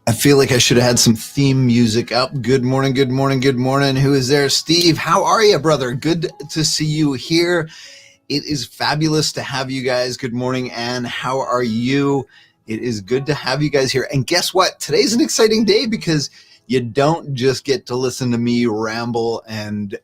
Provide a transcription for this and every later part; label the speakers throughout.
Speaker 1: I feel like I should have had some theme music up. Good morning, good morning, good morning. Who is there? Steve, how are you, brother? Good to see you here. It is fabulous to have you guys. Good morning, Anne. How are you? It is good to have you guys here. And guess what? Today's an exciting day because you don't just get to listen to me ramble and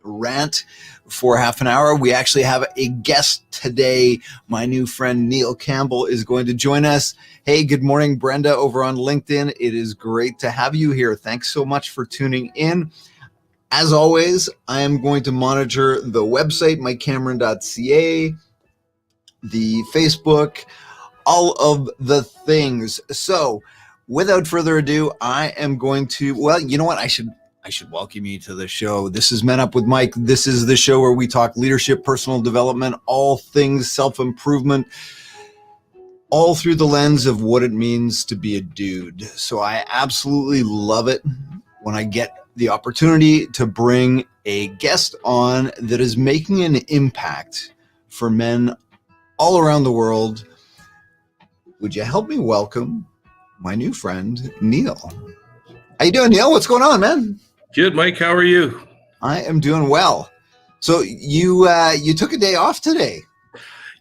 Speaker 1: rant for half an hour. We actually have a guest today. My new friend Neil Campbell is going to join us. Hey, good morning, Brenda, over on LinkedIn. It is great to have you here. Thanks so much for tuning in. As always, I am going to monitor the website, mikecameron.ca, the Facebook, all of the things. So without further ado, I am going to, well, you know what? I should welcome you to the show. This is Men Up with Mike. This is the show where we talk leadership, personal development, all things self-improvement, all through the lens of what it means to be a dude. So I absolutely love it when I get the opportunity to bring a guest on that is making an impact for men all around the world. Would you help me welcome my new friend, Neil? How you doing, Neil? What's going on, man?
Speaker 2: Good, Mike. How are you?
Speaker 1: I am doing well. So you took a day off today.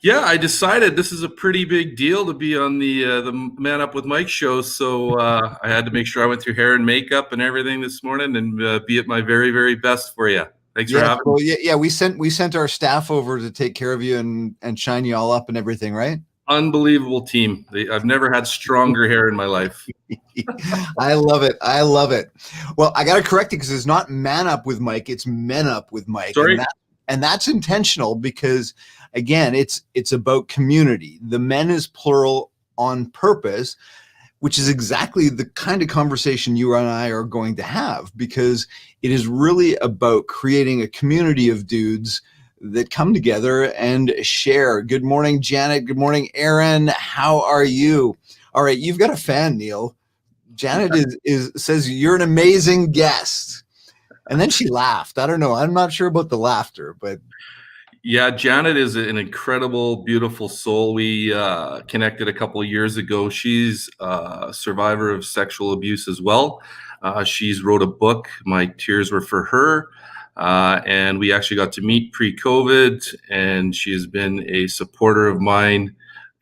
Speaker 2: Yeah, I decided this is a pretty big deal to be on the Man Up with Mike show. So I had to make sure I went through hair and makeup and everything this morning and be at my very, very best for you. Thanks for having me.
Speaker 1: Yeah. We sent our staff over to take care of you and shine you all up and everything, right?
Speaker 2: Unbelievable team. I've never had stronger hair in my life.
Speaker 1: I love it. I love it. Well, I got to correct it because it's not Man Up with Mike. It's Men Up with Mike.
Speaker 2: Sorry.
Speaker 1: And that's intentional because, again, it's about community. The men is plural on purpose, which is exactly the kind of conversation you and I are going to have, because it is really about creating a community of dudes that come together and share. Good morning, Janet. Good morning, Aaron. How are you? All right, you've got a fan, Neil. Janet says you're an amazing guest. And then she laughed. I don't know. I'm not sure about the laughter, but
Speaker 2: yeah, Janet is an incredible, beautiful soul. We connected a couple of years ago. She's a survivor of sexual abuse as well. She's wrote a book, My Tears Were for Her. And we actually got to meet pre-COVID, and she has been a supporter of mine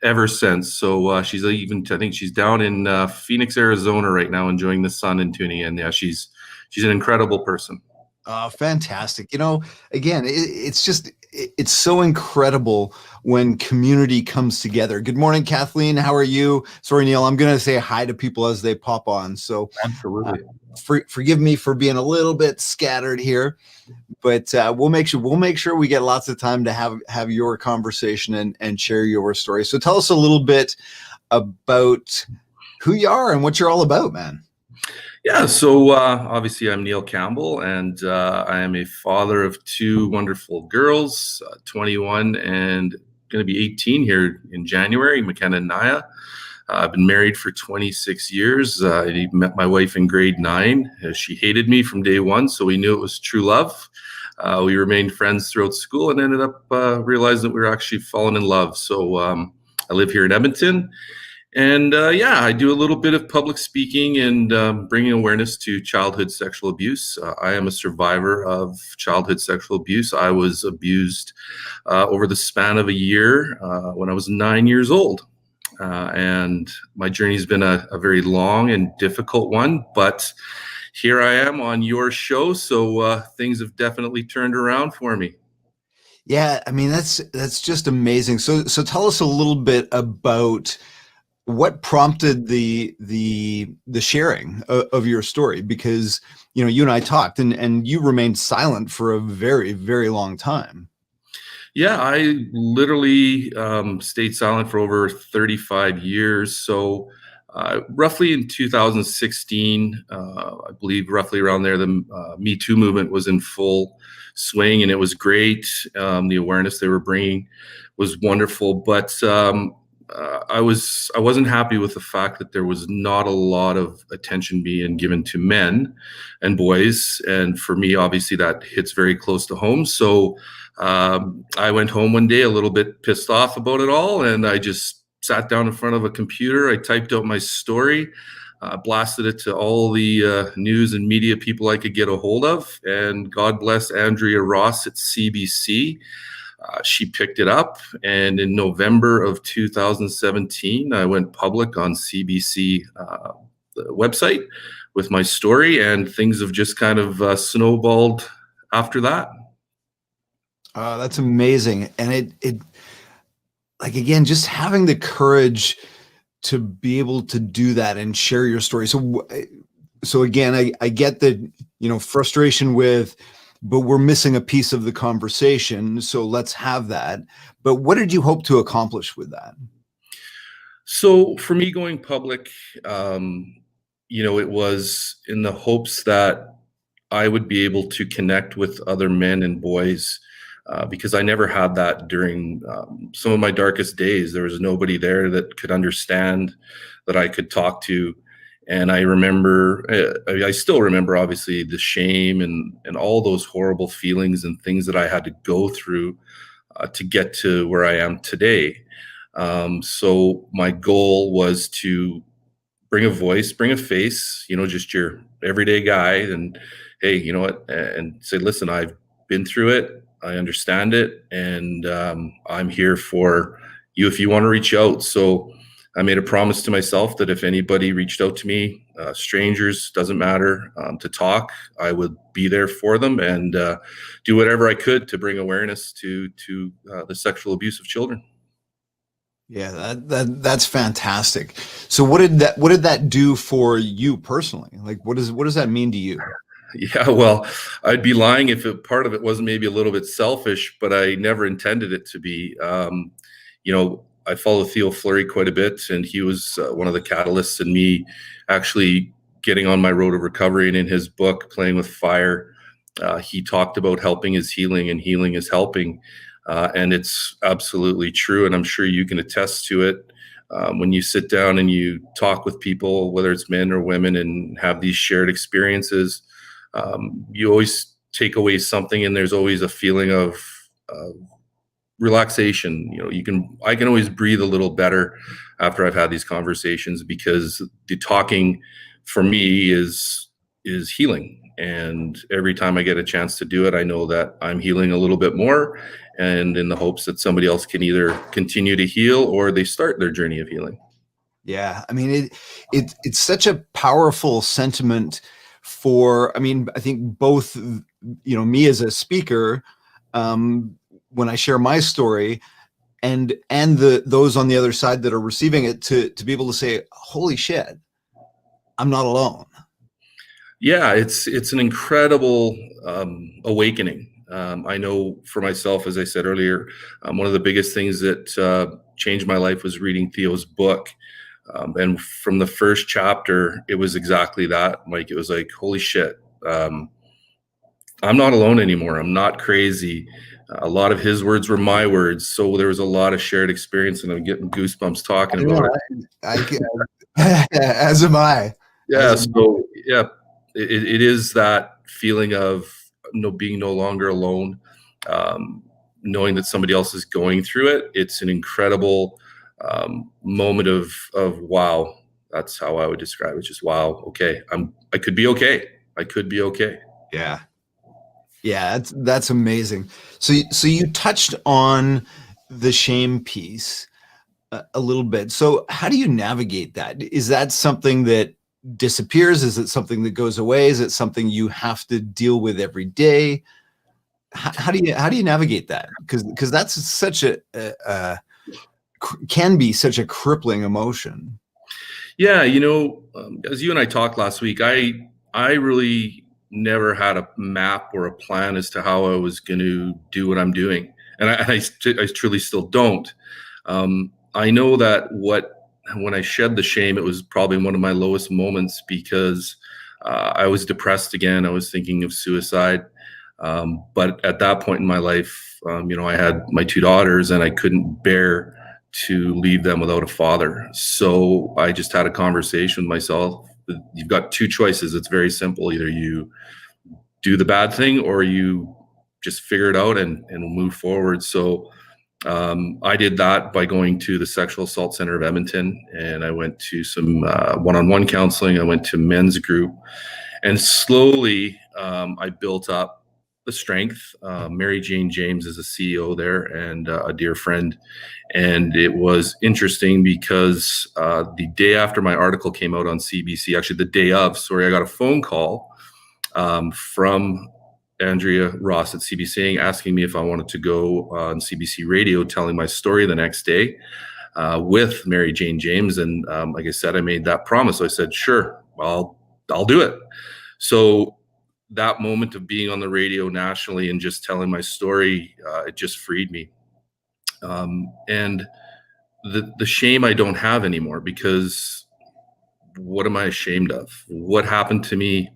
Speaker 2: ever since. So I think she's down in Phoenix, Arizona right now, enjoying the sun and tuning in. Yeah, she's an incredible person.
Speaker 1: Fantastic. You know, again, it's so incredible when community comes together. Good morning, Kathleen. How are you? Sorry, Neil, I'm going to say hi to people as they pop on. So
Speaker 2: absolutely.
Speaker 1: Forgive me for being a little bit scattered here, but we'll make sure we get lots of time to have your conversation and share your story. So tell us a little bit about who you are and what you're all about, man.
Speaker 2: Yeah, so obviously I'm Neil Campbell, and I am a father of two wonderful girls, 21 and going to be 18 here in January, McKenna and Naya. I've been married for 26 years. I met my wife in grade 9. She hated me from day one, so we knew it was true love. We remained friends throughout school and ended up realizing that we were actually falling in love. So I live here in Edmonton. And I do a little bit of public speaking and bringing awareness to childhood sexual abuse. I am a survivor of childhood sexual abuse. I was abused over the span of a year when I was 9 years old. And my journey has been a very long and difficult one, but here I am on your show. So things have definitely turned around for me.
Speaker 1: Yeah, I mean, that's just amazing. So tell us a little bit about what prompted the sharing of your story, because, you know, you and I talked and you remained silent for a very, very long time.
Speaker 2: Yeah, I literally stayed silent for over 35 years. So roughly in 2016, I believe roughly around there, the Me Too movement was in full swing, and it was great. The awareness they were bringing was wonderful, but I wasn't happy with the fact that there was not a lot of attention being given to men and boys. And for me, obviously that hits very close to home. So I went home one day a little bit pissed off about it all, and I just sat down in front of a computer. I typed out my story. blasted it to all the news and media people I could get a hold of. And God bless Andrea Ross at CBC. She picked it up. And in November of 2017, I went public on CBC website with my story, and things have just kind of snowballed after that.
Speaker 1: That's amazing. And it like, again, just having the courage to be able to do that and share your story. So again, I get the, frustration with, but we're missing a piece of the conversation. So let's have that. But what did you hope to accomplish with that?
Speaker 2: So for me going public, it was in the hopes that I would be able to connect with other men and boys, because I never had that during some of my darkest days. There was nobody there that could understand, that I could talk to. And I remember, I still remember, obviously, the shame and all those horrible feelings and things that I had to go through to get to where I am today. So my goal was to bring a voice, bring a face, just your everyday guy, and hey, you know what, and say, listen, I've been through it, I understand it, and I'm here for you if you want to reach out. So I made a promise to myself that if anybody reached out to me, strangers, doesn't matter, to talk, I would be there for them and do whatever I could to bring awareness to the sexual abuse of children.
Speaker 1: Yeah, that's fantastic. So what did that do for you personally? Like, what does that mean to you?
Speaker 2: Yeah, well, I'd be lying if part of it wasn't maybe a little bit selfish, but I never intended it to be. I follow Theo Fleury quite a bit, and he was one of the catalysts in me actually getting on my road of recovery. And in his book, Playing with Fire, he talked about helping is healing and healing is helping. And it's absolutely true. And I'm sure you can attest to it. When you sit down and you talk with people, whether it's men or women, and have these shared experiences, you always take away something, and there's always a feeling of relaxation. I can always breathe a little better after I've had these conversations, because the talking for me is healing. And every time I get a chance to do it, I know that I'm healing a little bit more, and in the hopes that somebody else can either continue to heal or they start their journey of healing.
Speaker 1: Yeah. I mean, it's such a powerful sentiment I think both, me as a speaker, when I share my story, and those on the other side that are receiving it, to be able to say, holy shit, I'm not alone.
Speaker 2: Yeah, it's an incredible awakening. I know for myself, as I said earlier, one of the biggest things that changed my life was reading Theo's book. And from the first chapter, it was exactly that, Mike. It was like, holy shit, I'm not alone anymore. I'm not crazy. A lot of his words were my words. So there was a lot of shared experience, and I'm getting goosebumps talking about
Speaker 1: it. As am I.
Speaker 2: Yeah. So yeah, it is that feeling of being no longer alone, knowing that somebody else is going through it. It's an incredible moment of wow. That's how I would describe it. Just wow. Okay, I could be okay. I could be okay.
Speaker 1: Yeah. Yeah, that's amazing. So you touched on the shame piece a little bit. So how do you navigate that? Is that something that disappears? Is it something that goes away? Is it something you have to deal with every day? How do you navigate that? Because that's such can be such a crippling emotion.
Speaker 2: Yeah, as you and I talked last week, I really never had a map or a plan as to how I was going to do what I'm doing, and I truly still don't. I know that when I shed the shame, it was probably one of my lowest moments, because I was depressed again. I was thinking of suicide, but at that point in my life, I had my two daughters, and I couldn't bear to leave them without a father. So I just had a conversation with myself. You've got two choices. It's very simple. Either you do the bad thing, or you just figure it out and move forward. So I did that by going to the Sexual Assault Center of Edmonton, and I went to some one-on-one counseling. I went to men's group, and slowly I built up the strength. Mary Jane James is a CEO there and a dear friend. And it was interesting because the day after my article came out on CBC, actually the day of, I got a phone call from Andrea Ross at CBC asking me if I wanted to go on CBC radio telling my story the next day with Mary Jane James. And like I said, I made that promise. So I said, sure, I'll do it. So that moment of being on the radio nationally and just telling my story, it just freed me. And the shame I don't have anymore, because what am I ashamed of? What happened to me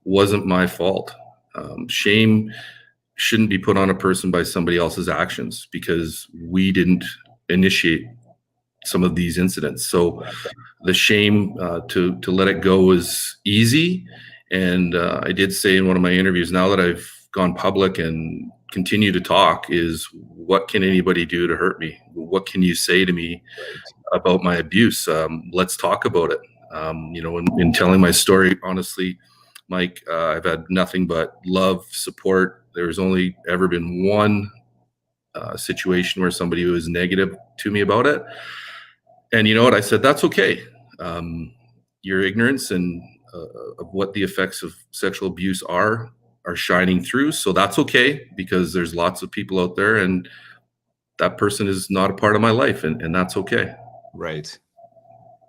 Speaker 2: wasn't my fault. Shame shouldn't be put on a person by somebody else's actions, because we didn't initiate some of these incidents. So the shame to let it go is easy. And I did say in one of my interviews, now that I've gone public and continue to talk, is what can anybody do to hurt me? What can you say to me about my abuse? Let's talk about it. In telling my story, honestly, Mike, I've had nothing but love, support. There's only ever been one situation where somebody was negative to me about it. And you know what? I said, that's okay. Your ignorance and of what the effects of sexual abuse are shining through. So that's okay, because there's lots of people out there, and that person is not a part of my life, and that's okay.
Speaker 1: Right.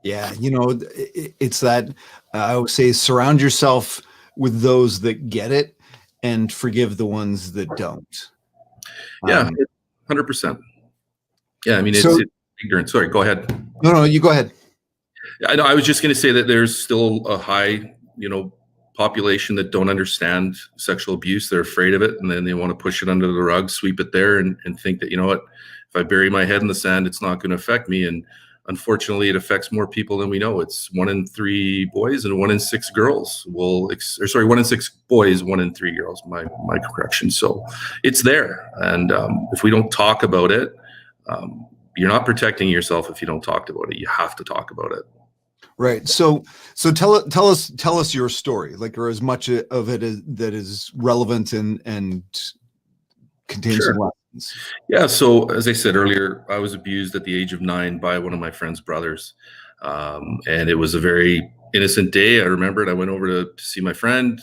Speaker 1: Yeah. It's that I would say surround yourself with those that get it and forgive the ones that don't.
Speaker 2: Yeah, 100%. Yeah, I mean, it's ignorant. Sorry, go ahead.
Speaker 1: No, you go ahead.
Speaker 2: I know. I was just going to say that there's still a high, population that don't understand sexual abuse. They're afraid of it, and then they want to push it under the rug, sweep it there, and think that, you know what, if I bury my head in the sand, it's not going to affect me. And unfortunately, it affects more people than we know. It's 1 in 3 boys and 1 in 6 girls 1 in 6 boys, 1 in 3 girls. My correction. So it's there, and if we don't talk about it, you're not protecting yourself. If you don't talk about it, you have to talk about it.
Speaker 1: Right. So tell us your story, like, or as much of it that is relevant and contains some lessons.
Speaker 2: Yeah. So as I said earlier, I was abused at the age of 9 by one of my friend's brothers. And it was a very innocent day. I remember it. I went over to see my friend,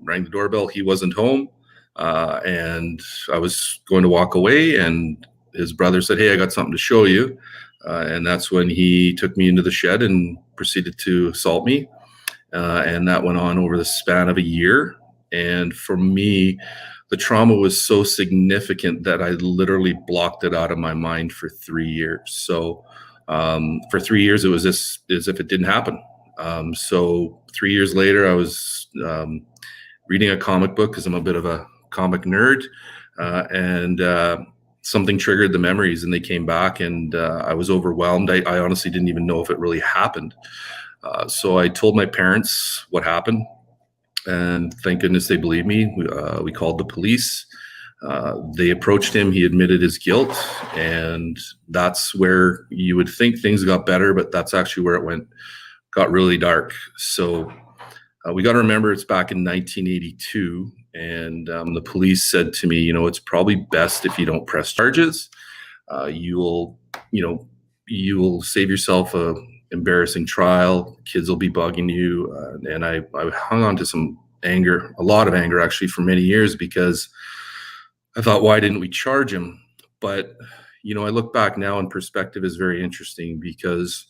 Speaker 2: rang the doorbell. He wasn't home. And I was going to walk away, and his brother said, "Hey, I got something to show you." And that's when he took me into the shed and proceeded to assault me. And that went on over the span of a year. And for me, the trauma was so significant that I literally blocked it out of my mind for 3 years. So for 3 years, it was as if it didn't happen. So 3 years later, I was reading a comic book, because I'm a bit of a comic nerd. And something triggered the memories, and they came back, and I was overwhelmed. I honestly didn't even know if it really happened. So I told my parents what happened, and thank goodness they believed me. We called the police. They approached him. He admitted his guilt, and that's where you would think things got better, but that's actually where it got really dark. So we got to remember, it's back in 1982. And the police said to me, it's probably best if you don't press charges. You will save yourself a embarrassing trial. Kids will be bugging you. And I hung on to some anger, a lot of anger actually, for many years, because I thought, why didn't we charge him? But, I look back now, and perspective is very interesting, because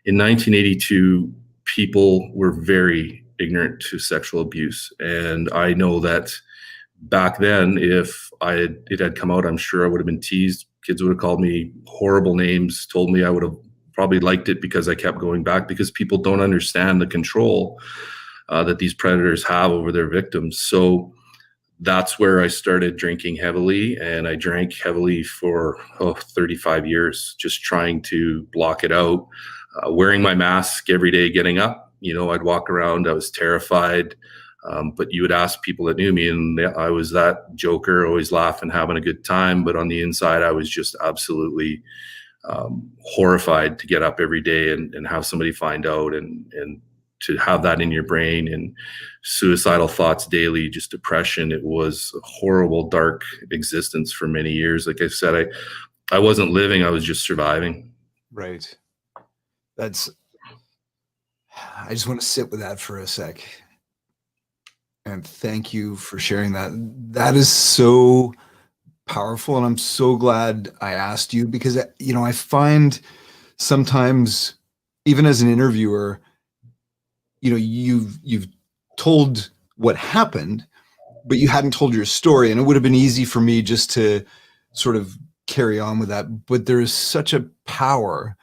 Speaker 2: in 1982, people were very ignorant to sexual abuse. And I know that back then, if it had come out, I'm sure I would have been teased. Kids would have called me horrible names, told me I would have probably liked it because I kept going back, because people don't understand the control that these predators have over their victims. So that's where I started drinking heavily, and I drank heavily for 35 years, just trying to block it out, wearing my mask every day, getting up. I'd walk around. I was terrified. But you would ask people that knew me, and I was that joker, always laughing, having a good time. But on the inside, I was just absolutely horrified to get up every day and have somebody find out, and to have that in your brain, and suicidal thoughts daily, just depression. It was a horrible, dark existence for many years. Like I said, I wasn't living, I was just surviving.
Speaker 1: Right. I just want to sit with that for a sec. And thank you for sharing that. That is so powerful. And I'm so glad I asked you, because, I find sometimes, even as an interviewer, you've told what happened, but you hadn't told your story. And it would have been easy for me just to sort of carry on with that. But there is such a power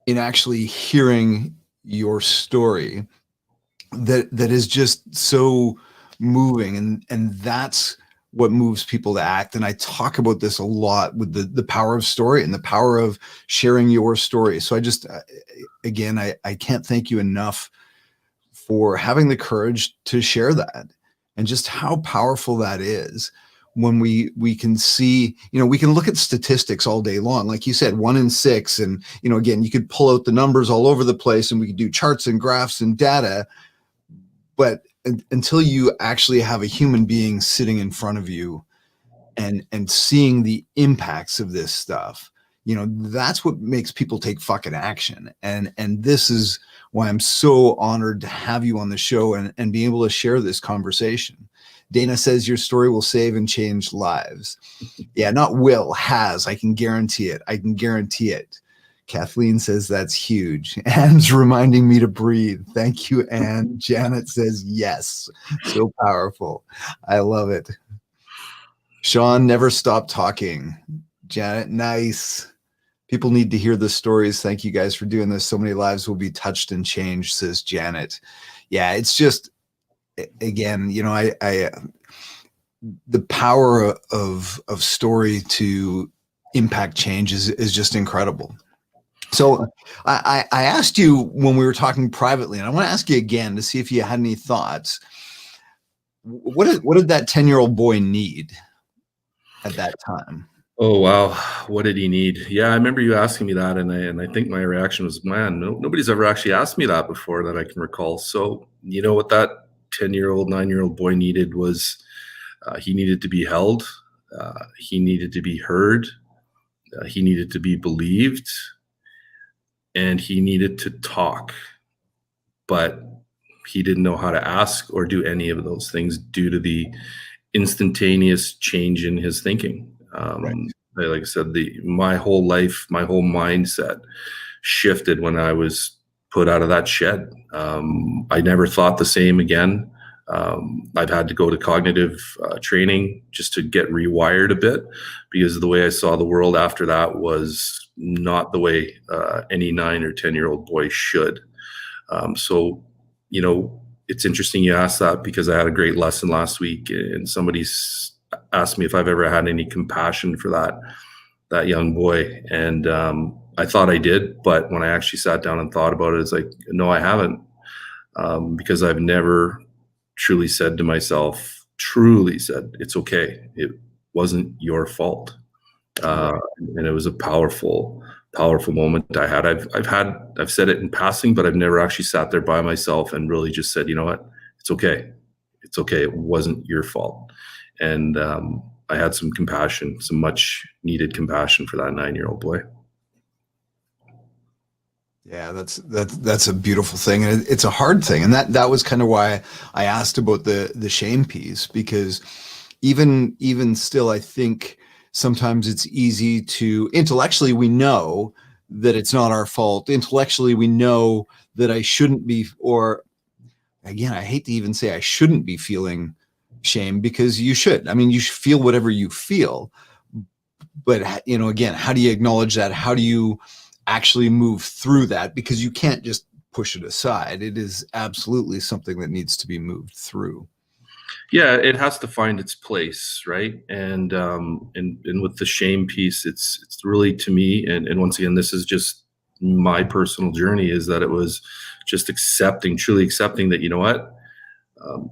Speaker 1: in actually hearing your story that is just so moving. And that's what moves people to act. And I talk about this a lot with the power of story and the power of sharing your story. So again, I can't thank you enough for having the courage to share that, and just how powerful that is when we can see, we can look at statistics all day long. Like you said, 1 in 6. And, again, you could pull out the numbers all over the place, and we could do charts and graphs and data. But until you actually have a human being sitting in front of you and seeing the impacts of this stuff, that's what makes people take fucking action. And this is why I'm so honored to have you on the show and be able to share this conversation. Dana says your story will save and change lives. Yeah, not will, has. I can guarantee it. Kathleen says that's huge. Anne's reminding me to breathe. Thank you, Anne. Janet says yes. So powerful. I love it. Sean, never stop talking. Janet, nice. People need to hear the stories. Thank you guys for doing this. So many lives will be touched and changed, says Janet. Yeah, it's just, again, the power of story to impact change is just incredible. So I asked you when we were talking privately, and I want to ask you again to see if you had any thoughts. What did that 10-year-old boy need at that time?
Speaker 2: Oh, wow. What did he need? Yeah, I remember you asking me that, and I think my reaction was, man, nobody's ever actually asked me that before that I can recall. So, what that 10-year-old, 9-year-old boy needed was he needed to be held. He needed to be heard. He needed to be believed. And he needed to talk. But he didn't know how to ask or do any of those things due to the instantaneous change in his thinking. Right. Like I said, my whole life, my whole mindset shifted when I was put out of that shed. I never thought the same again. I've had to go to cognitive training just to get rewired a bit, because the way I saw the world after that was not the way any 9 or 10-year-old boy should. So, it's interesting you asked that, because I had a great lesson last week, and somebody asked me if I've ever had any compassion for that young boy. And I thought I did, but when I actually sat down and thought about it, it's like, no, I haven't, because I've never truly said to myself, it's okay. It wasn't your fault. And it was a powerful moment I had. I've said it in passing, but I've never actually sat there by myself and really just said, you know what, it's okay. It's okay. It wasn't your fault. And I had some compassion, some much needed compassion for that 9-year-old boy.
Speaker 1: Yeah, that's a beautiful thing, and it's a hard thing, and that was kind of why I asked about the shame piece, because even still, I think sometimes it's easy to, intellectually we know that it's not our fault. Intellectually we know that I shouldn't be, or again, I hate to even say I shouldn't be feeling shame, because you should. I mean, you should feel whatever you feel, but again, how do you acknowledge that? How do you actually move through that? Because you can't just push it aside. It is absolutely something that needs to be moved through.
Speaker 2: Yeah, it has to find its place, right? And with the shame piece, it's really, to me, and once again, this is just my personal journey, is that it was just truly accepting that, you know what,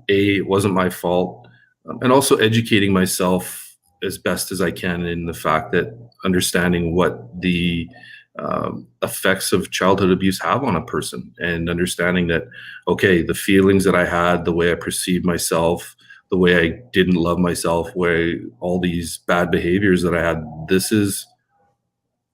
Speaker 2: It wasn't my fault, and also educating myself as best as I can in the fact that understanding what the effects of childhood abuse have on a person, and understanding that, okay, the feelings that I had, the way I perceived myself, the way I didn't love myself, where all these bad behaviors that I had, this is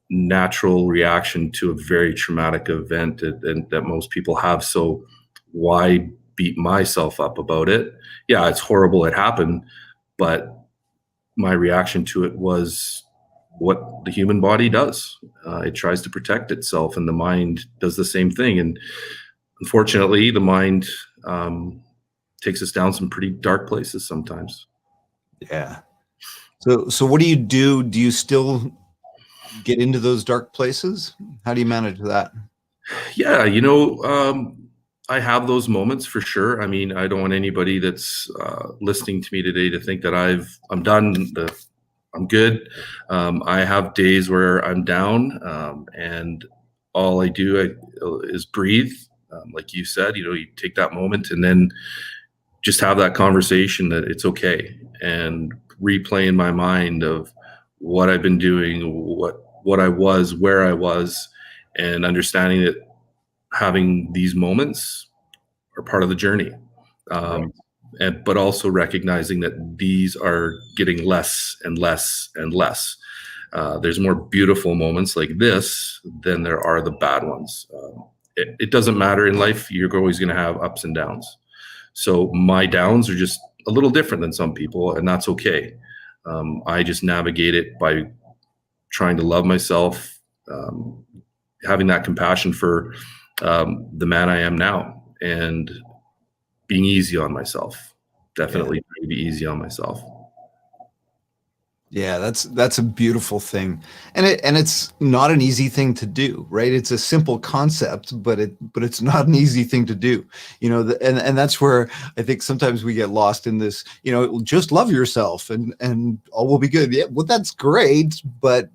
Speaker 2: natural reaction to a very traumatic event that most people have. So why beat myself up about it? Yeah, it's horrible, it happened, but my reaction to it was what the human body does. It tries to protect itself, and the mind does the same thing. And unfortunately, the mind takes us down some pretty dark places sometimes.
Speaker 1: Yeah. So what do you do? Do you still get into those dark places? How do you manage that?
Speaker 2: Yeah, I have those moments for sure. I mean, I don't want anybody that's listening to me today to think that I'm done. I'm good. I have days where I'm down, and all I do is breathe. Like you said, you take that moment and then just have that conversation that it's okay, and replay in my mind of what I've been doing, what I was, where I was, and understanding that having these moments are part of the journey. Um, but also recognizing that these are getting less and less and less. There's more beautiful moments like this than there are the bad ones. It doesn't matter in life. You're always going to have ups and downs. So my downs are just a little different than some people, and that's okay. I just navigate it by trying to love myself, having that compassion for the man I am now, and being easy on myself. Definitely trying to be easy on myself.
Speaker 1: Yeah, that's a beautiful thing, and it's not an easy thing to do, right? It's a simple concept, but it's not an easy thing to do, and that's where I think sometimes we get lost in this, just love yourself and all will be good. Yeah, well, that's great, but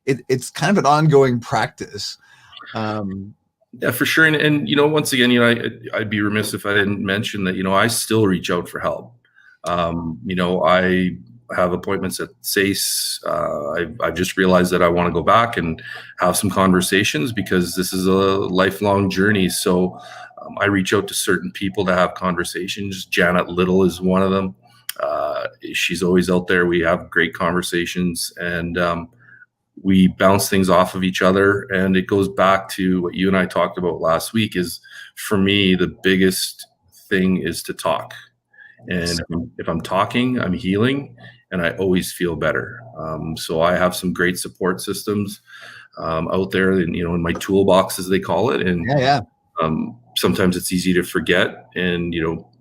Speaker 1: it's kind of an ongoing practice.
Speaker 2: Yeah, for sure. And once again, I'd be remiss if I didn't mention that, I still reach out for help. I have appointments at SACE. I've just realized that I want to go back and have some conversations, because this is a lifelong journey. So I reach out to certain people to have conversations. Janet Little is one of them. She's always out there. We have great conversations, and we bounce things off of each other. And it goes back to what you and I talked about last week. Is, for me, the biggest thing is to talk. And if I'm talking, I'm healing, and I always feel better. So I have some great support systems out there, and in my toolbox, as they call it. And sometimes it's easy to forget and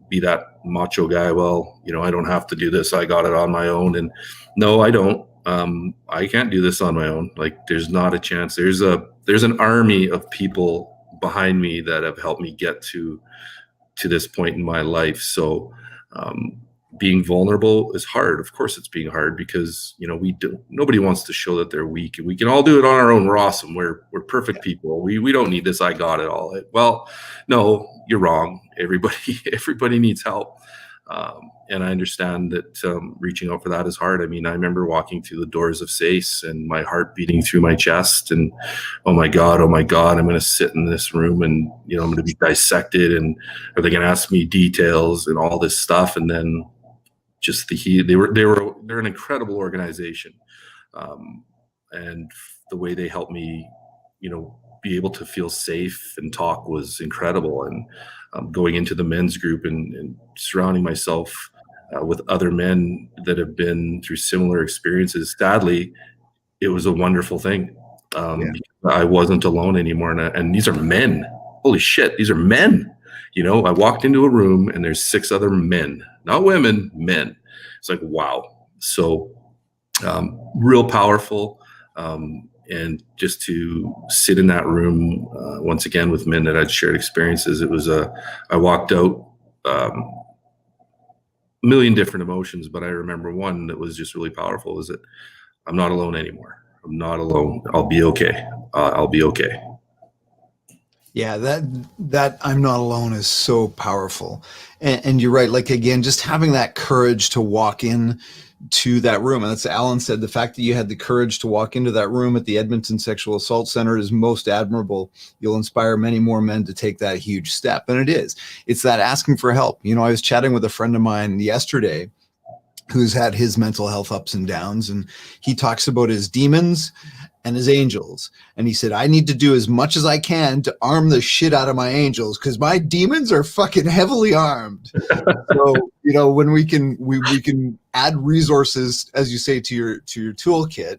Speaker 2: be that macho guy. Well, I don't have to do this. I got it on my own. And no, I don't. I can't do this on my own. Like, there's not a chance. There's an army of people behind me that have helped me get to this point in my life. So being vulnerable is hard. Of course it's being hard, because nobody wants to show that they're weak, and we can all do it on our own. We're awesome. We're perfect people. We don't need this I got it all. Well, no, you're wrong. Everybody needs help. And I understand that reaching out for that is hard. I mean, I remember walking through the doors of SACE and my heart beating through my chest, and oh my God, I'm going to sit in this room, and I'm going to be dissected, and are they going to ask me details and all this stuff? And then just they're an incredible organization, and the way they helped me, be able to feel safe and talk was incredible. And going into the men's group and surrounding myself with other men that have been through similar experiences, sadly, it was a wonderful thing. Because I wasn't alone anymore. And these are men. Holy shit, these are men. I walked into a room and there's 6 other men, not women, men. It's like, wow. So real powerful. And just to sit in that room once again with men that I'd shared experiences, I walked out a million different emotions, but I remember one that was just really powerful, is that I'm not alone anymore. I'm not alone. I'll be okay. I'll be okay.
Speaker 1: Yeah, that I'm not alone is so powerful, and you're right. Like again, just having that courage to walk in to that room, and that's Alan said. The fact that you had the courage to walk into that room at the Edmonton Sexual Assault Center is most admirable. You'll inspire many more men to take that huge step, and it is. It's that asking for help. You know, I was chatting with a friend of mine yesterday who's had his mental health ups and downs, and he talks about his demons and his angels. And he said, I need to do as much as I can to arm the shit out of my angels because my demons are fucking heavily armed. So, you know, when we can add resources, as you say, to your toolkit,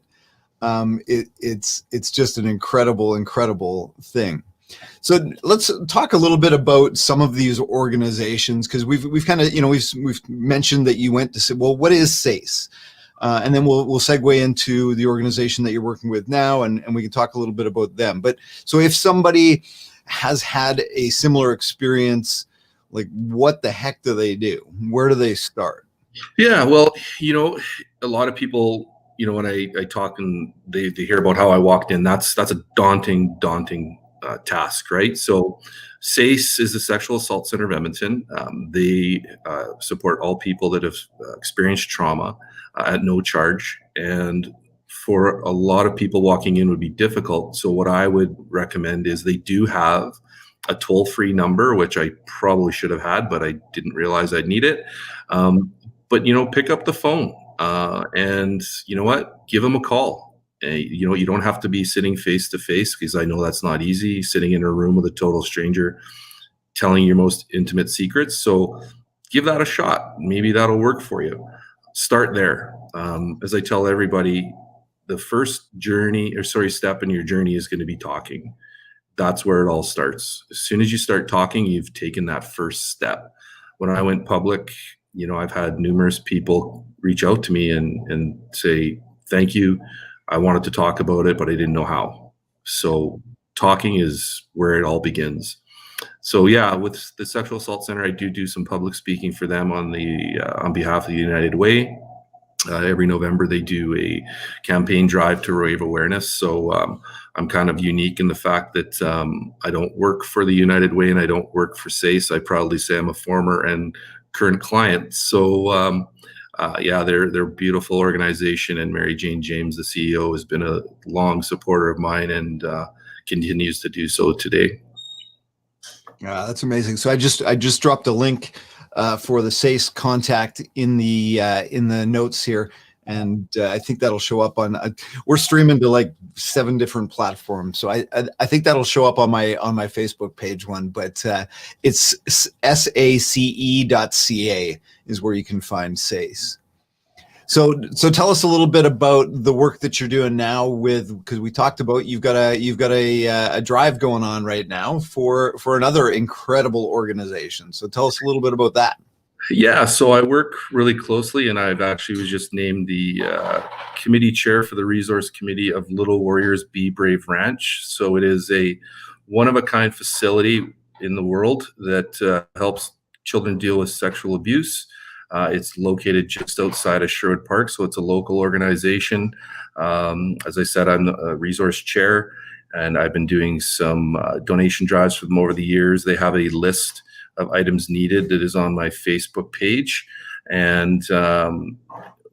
Speaker 1: it's just an incredible thing. So let's talk a little bit about some of these organizations, because we've kind of, you know, we've mentioned that you went to say, well, what is SACE? And then we'll segue into the organization that you're working with now, and we can talk a little bit about them. But so if somebody has had a similar experience, like what the heck do they do? Where do they start?
Speaker 2: Yeah, well, you know, a lot of people, you know, when I talk and they hear about how I walked in, that's a daunting task, right? So SACE is the Sexual Assault Center of Edmonton. They support all people that have experienced trauma at no charge. And for a lot of people, walking in would be difficult. So what I would recommend is they do have a toll-free number, which I probably should have had, but I didn't realize I'd need it. But, you know, pick up the phone and you know what, give them a call. You know, you don't have to be sitting face to face, because I know that's not easy, sitting in a room with a total stranger telling your most intimate secrets. So give that a shot. Maybe that'll work for you. Start there. As I tell everybody, the first step in your journey is going to be talking. That's where it all starts. As soon as you start talking, you've taken that first step. When I went public, you know, I've had numerous people reach out to me and say, thank you. I wanted to talk about it, but I didn't know how. So talking is where it all begins. So yeah, with the Sexual Assault Center, I do some public speaking for them on behalf of the United Way. Every November, they do a campaign drive to raise awareness. So I'm kind of unique in the fact that I don't work for the United Way and I don't work for SACE. I proudly say I'm a former and current client. So yeah, they're a beautiful organization, and Mary Jane James, the CEO, has been a long supporter of mine and continues to do so today.
Speaker 1: Yeah, that's amazing. So I just dropped a link for the SACE contact in the notes here, and I think that'll show up on. We're streaming to like 7 different platforms, so I think that'll show up on my Facebook page one. But it's sace.ca is where you can find SACE. So tell us a little bit about the work that you're doing now because we talked about you've got a drive going on right now for another incredible organization. So tell us a little bit about that.
Speaker 2: Yeah, so I work really closely, and I've actually was just named the committee chair for the resource committee of Little Warriors Be Brave Ranch. So it is a one-of-a-kind facility in the world that helps children deal with sexual abuse. It's located just outside of Sherwood Park, so it's a local organization. As I said, I'm the resource chair, and I've been doing some donation drives for them over the years. They have a list of items needed that is on my Facebook page. And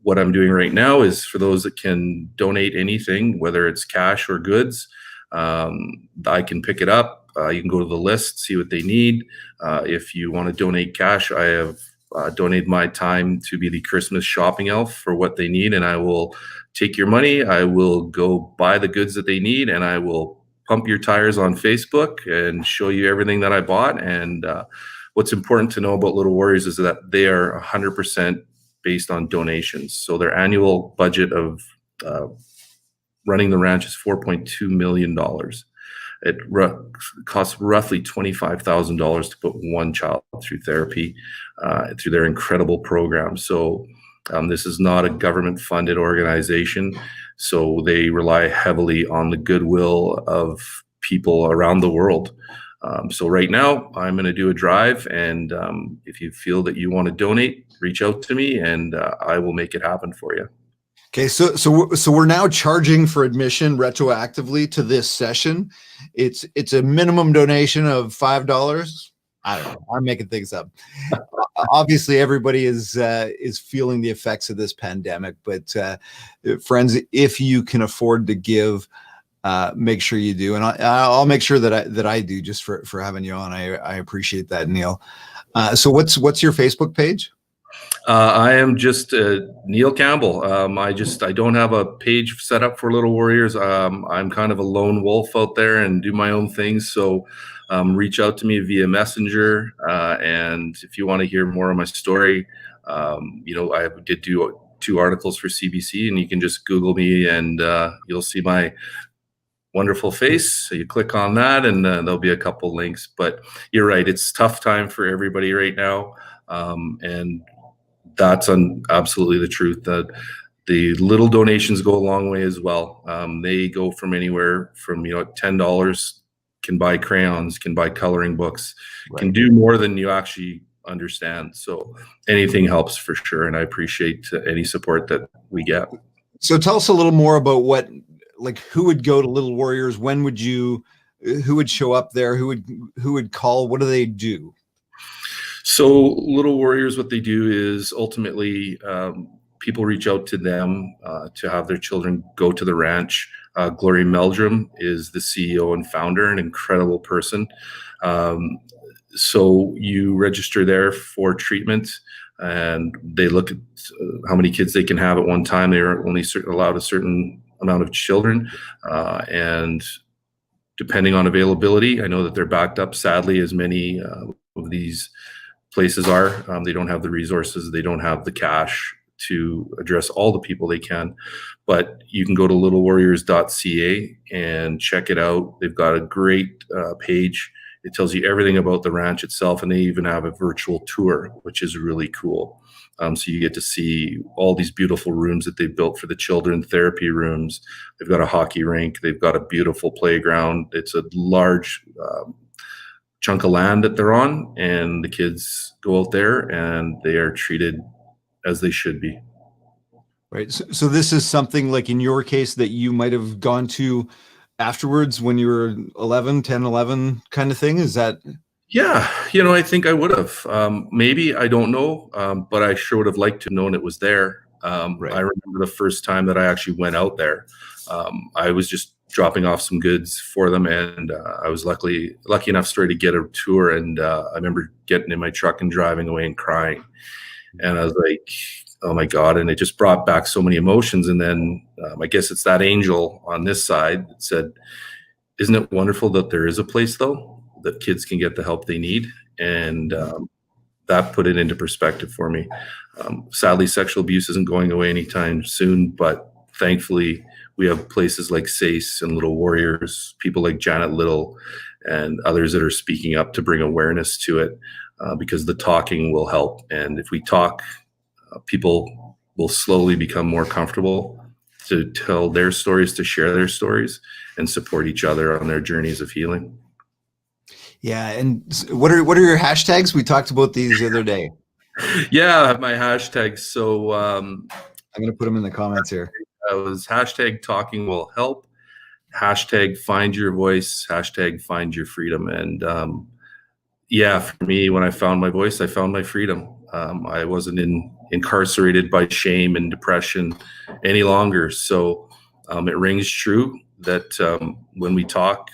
Speaker 2: what I'm doing right now is for those that can donate anything, whether it's cash or goods, I can pick it up. You can go to the list, see what they need. If you want to donate cash, I have donated my time to be the Christmas shopping elf for what they need, and I will take your money. I will go buy the goods that they need, and I will pump your tires on Facebook and show you everything that I bought. And what's important to know about Little Warriors is that they are 100% based on donations. So their annual budget of running the ranch is $4.2 million. It costs roughly $25,000 to put one child through therapy through their incredible program. So this is not a government-funded organization. So they rely heavily on the goodwill of people around the world. So right now, I'm going to do a drive, and if you feel that you want to donate, reach out to me, and I will make it happen for you.
Speaker 1: Okay, so we're now charging for admission retroactively to this session. It's a minimum donation of $5. I don't know. I'm making things up. Obviously, everybody is feeling the effects of this pandemic, but friends, if you can afford to give, make sure you do, and I'll make sure that I do just for having you on. I appreciate that, Neil. So what's your Facebook page?
Speaker 2: I am just Neil Campbell. I don't have a page set up for Little Warriors. I'm kind of a lone wolf out there and do my own things. So reach out to me via Messenger. And if you want to hear more of my story, I did do 2 articles for CBC, and you can just Google me and you'll see my wonderful face. So you click on that and there'll be a couple links. But you're right, it's tough time for everybody right now. And that's absolutely the truth, that the little donations go a long way as well. They go from anywhere from, $10 can buy crayons, can buy coloring books, right, can do more than you actually understand. So anything helps for sure. And I appreciate any support that we get.
Speaker 1: So tell us a little more about who would go to Little Warriors? Who would show up there? Who would call? What do they do?
Speaker 2: So Little Warriors, what they do is ultimately people reach out to them to have their children go to the ranch. Gloria Meldrum is the CEO and founder, an incredible person. So you register there for treatment, and they look at how many kids they can have at one time. They are only allowed a certain amount of children, and depending on availability, I know that they're backed up, sadly, as many of these places are. They don't have the resources, they don't have the cash to address all the people they can, but you can go to littlewarriors.ca and check it out. They've got a great page. It tells you everything about the ranch itself, and they even have a virtual tour, which is really cool. So you get to see all these beautiful rooms that they've built for the children, therapy rooms. They've got a hockey rink. They've got a beautiful playground. It's a large chunk of land that they're on, and the kids go out there and they are treated as they should be.
Speaker 1: Right. So this is something like in your case that you might have gone to afterwards when you were 11 kind of thing. Is that?
Speaker 2: Yeah. I think I would have, maybe, I don't know. But I sure would have liked to have known it was there. Right. I remember the first time that I actually went out there. I was just dropping off some goods for them, and I was lucky enough to get a tour, and I remember getting in my truck and driving away and crying, and I was like, oh my God. And it just brought back so many emotions. And then I guess it's that angel on this side that said, isn't it wonderful that there is a place though that kids can get the help they need? And that put it into perspective for me. Sadly, sexual abuse isn't going away anytime soon, but thankfully we have places like SACE and Little Warriors, people like Janet Little and others that are speaking up to bring awareness to it, because the talking will help. And if we talk, people will slowly become more comfortable to tell their stories, to share their stories, and support each other on their journeys of healing.
Speaker 1: Yeah. And what are your hashtags? We talked about these the other day.
Speaker 2: Yeah, I have my hashtags. So
Speaker 1: I'm going to put them in the comments here.
Speaker 2: It was hashtag talking will help, hashtag find your voice, hashtag find your freedom. And yeah, for me, when I found my voice, I found my freedom. I wasn't incarcerated by shame and depression any longer. So it rings true that when we talk,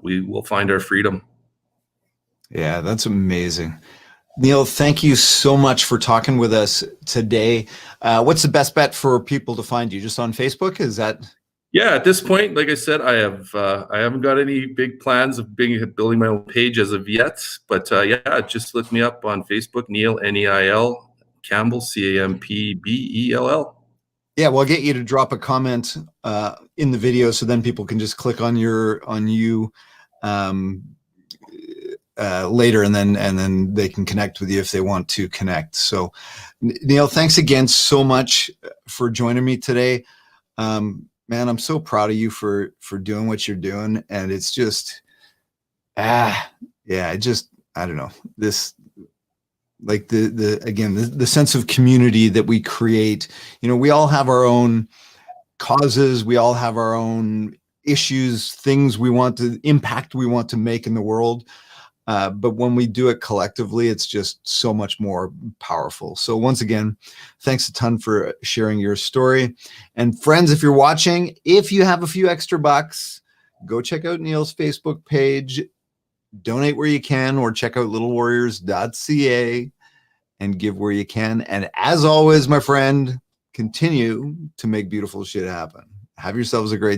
Speaker 2: we will find our freedom.
Speaker 1: Yeah, that's amazing. Neil, thank you so much for talking with us today. What's the best bet for people to find you? Just on Facebook? Is that?
Speaker 2: Yeah, at this point, like I said, I haven't got any big plans of building my own page as of yet. But yeah, just look me up on Facebook, Neil, Neil Campbell, Campbell.
Speaker 1: Yeah, we'll get you to drop a comment in the video, so then people can just click on you later, and then they can connect with you if they want to connect. So, Neil, thanks again so much for joining me today. Man, I'm so proud of you for doing what you're doing, and it's just, I don't know, like the sense of community that we create. You know, we all have our own causes, we all have our own issues, things we want to impact, we want to make in the world. But when we do it collectively, it's just so much more powerful. So once again, thanks a ton for sharing your story. And friends, if you're watching, if you have a few extra bucks, go check out Neil's Facebook page, donate where you can, or check out littlewarriors.ca and give where you can. And as always, my friend, continue to make beautiful shit happen. Have yourselves a great